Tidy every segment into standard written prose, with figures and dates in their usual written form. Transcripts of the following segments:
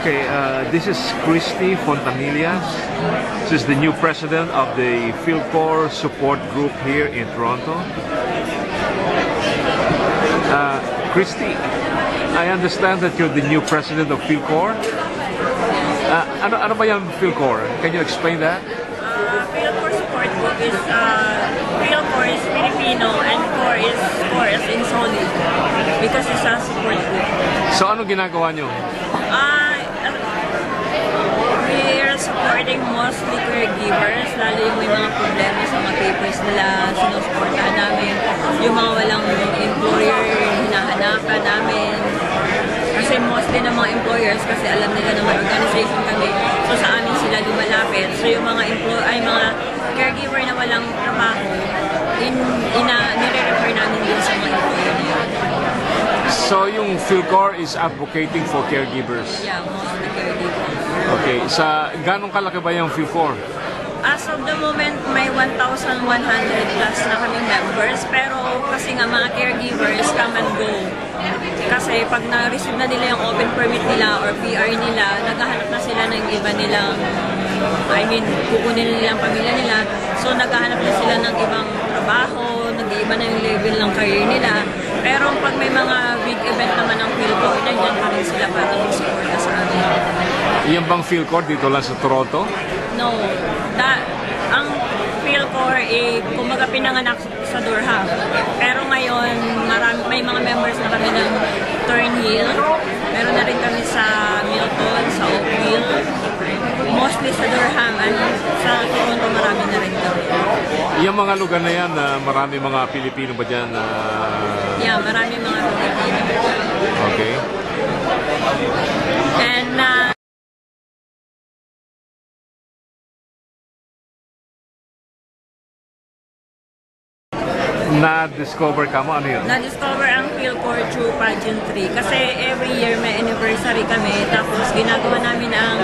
Okay, this is Christy Fontanillas. This is the new president of the Philcor support group here in Toronto. Christy, I understand that you're the new president of Philcor. Ano ba yung Philcor? Can you explain that? Philcor support group is Philcor is Filipino and core is in solid because it's a support group. So ano ginagawa nyo? We're supporting mostly caregivers, lalo yung may mga problema sa mga papers nila, sinusuportahan namin. Yung mga walang employer, hinahanapan namin. Kasi mostly ng mga employers, kasi alam nila na may organization kami, so sa amin sila lumalapit. So yung mga mga caregiver na walang trabaho, nire-refer namin din sa mga employer na yun. So yung Philcor is advocating for caregivers? Yeah, mostly caregivers. Okay, ganong kalaki ba yung Philcor? As of the moment, may 1,100 plus na kaming members, pero kasi nga mga caregivers come and go. Kasi pag na-receive na nila yung open permit nila or PR nila, naghahanap na sila ng iba nilang, kukunin na nilang pamilya nila. So naghahanap na sila ng ibang trabaho, nag-iiba na yung level ng career nila. Pero pag may mga big event naman ng Philcor, nandiyan pa rin sila para mag-support sa amin. Yung bang Philcor dito lang sa Toronto? No. Ang Philcor kumbaga pinanganak sa Durham. Pero ngayon, may mga members na kami ng Thornhill. Meron na rin kami sa Milton, sa Oakville. Mostly sa Durham and sa Toronto marami na rin kami. Yung mga lugar na yan, marami mga Pilipino ba dyan? Yeah, marami mga Pilipino. Okay. And na-discover ka mo? Ano yun? na-discover ang Philcor through pageantry. Kasi every year may anniversary kami. Tapos ginagawa namin ang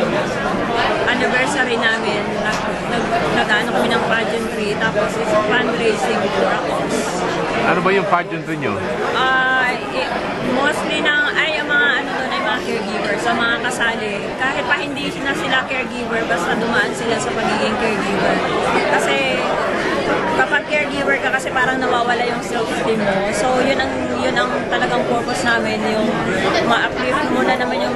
anniversary namin. Nag-ano kami ng pageantry. Tapos it's fundraising for a cause. Ano ba yung pageantry nyo? Mostly yung mga mga caregivers, sa mga kasali. Kahit pa hindi na sila caregiver, basta dumaan sila sa pagiging caregiver. Kasi kapag caregiver ka kasi parang nawawala yung self-esteem mo. So yun ang talagang purpose namin, yung ma-uplift mo na naman yung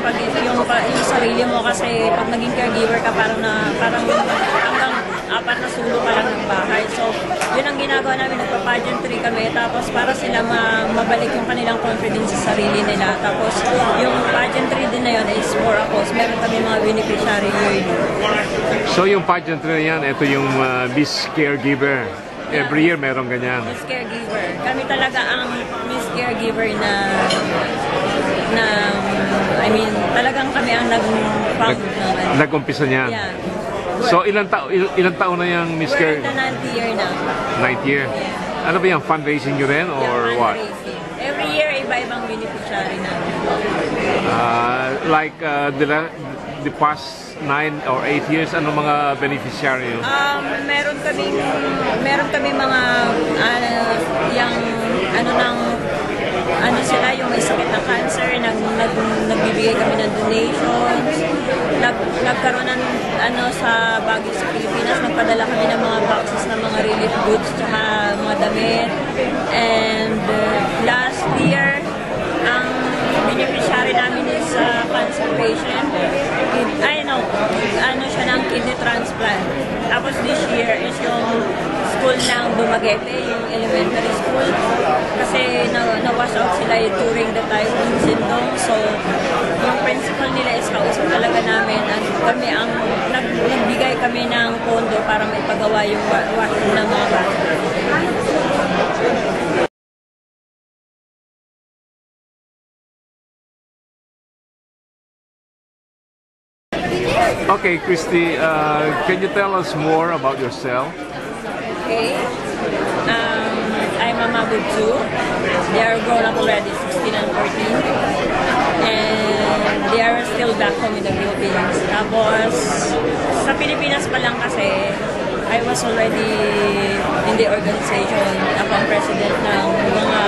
sarili mo kasi pag naging caregiver ka parang hanggang apat na sulok ka lang ng bahay. So yun ang ginagawa namin, nagpa-pageantry kami tapos para sila mabalik yung kanilang confidence sa sarili nila. Tapos yung pageantry din na yun is for a cause. Meron kami mga beneficiary yearly. So yung pageantry na yan, ito yung Miss Caregiver. Every year meron ganyan. Miss Caregiver. Kami talaga ang Miss Caregiver talagang kami ang nag-found naman. Nag-umpisa niyan? Yeah. So ilang taon na yung Miss Care? We're in the 9th year na. 9th year? Yeah. Ano ba yung fundraising nyo rin or what? Every year, iba-ibang beneficiary namin. Like the past 9 or 8 years, ano mga beneficiary nyo? Meron kami mga yung may sakit na cancer, nagbibigay kami ng donations, nagkaroon ng sa Baguio sa Pilipinas, nagpadala kami ng mga boxes ng mga relief goods tsaka mga damit. And last year, ang beneficiary namin is cancer patient. Siya ng kidney transplant. Tapos this year is yung school ng Dumaguete, yung elementary school. Kasi na-wash out sila during the typhoon syndrome. So, yung principal nila is kausap talaga namin. At kami ang nagbigay kami ng pondo para maipagawa yung washroom ng mga bata. Okay, Christy, can you tell us more about yourself? Okay. I'm a mother too. They are grown up already, 16 and 14. And they are still back home in the Philippines. Tapos, sa Pilipinas pa lang kasi, I was already in the organization. Ako ang president ng mga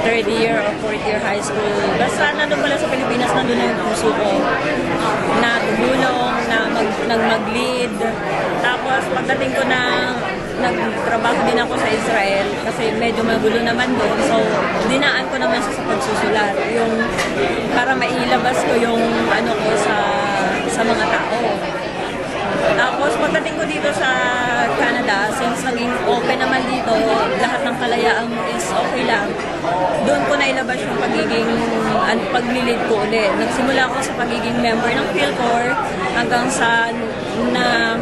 third year or fourth year high school. Basta nandun pala sa Pilipinas, nandun na yung puso ko na tumulong, na mag-lead. Tapos pagdating ko na nagtrabaho din ako sa Israel kasi medyo magulo naman doon. So, dinaan ko naman siya sa pagsusulat. Yung para mailabas ko yung ano ko sa mga tao. Tapos pagdating ko dito sa Canada, since naging open naman dito, lahat ng kalayaan is okay lang. Doon ko nailabas yung paglilid ko ulit. Nagsimula ako sa pagiging member ng Philcor hanggang sa na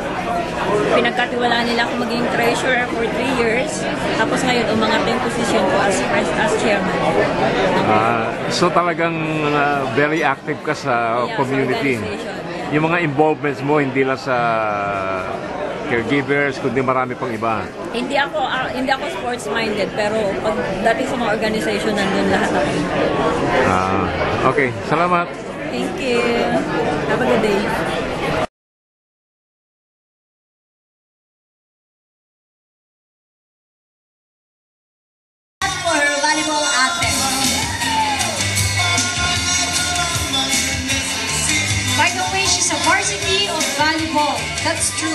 pinagkatiwalaan nila ako maging treasurer for 3 years. Tapos ngayon, umangat yung position ko as chairman. So talagang very active ka sa community. Sa organization. Yung mga involvements mo, hindi lang sa caregivers, kundi marami pang iba. Hindi ako sports-minded, pero pagdating sa mga organization, nandun lahat ako. Okay, salamat. Thank you. Have a good day. For her volleyball anthem. By the way, she's a varsity of volleyball. That's true.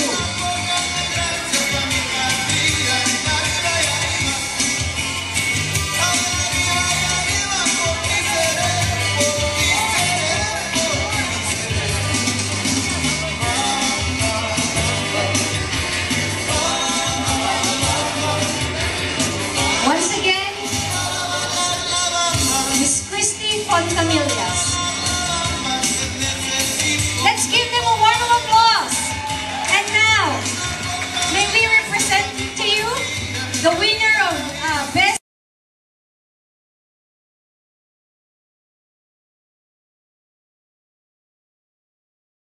Once again, Miss Christy Fontcamillas.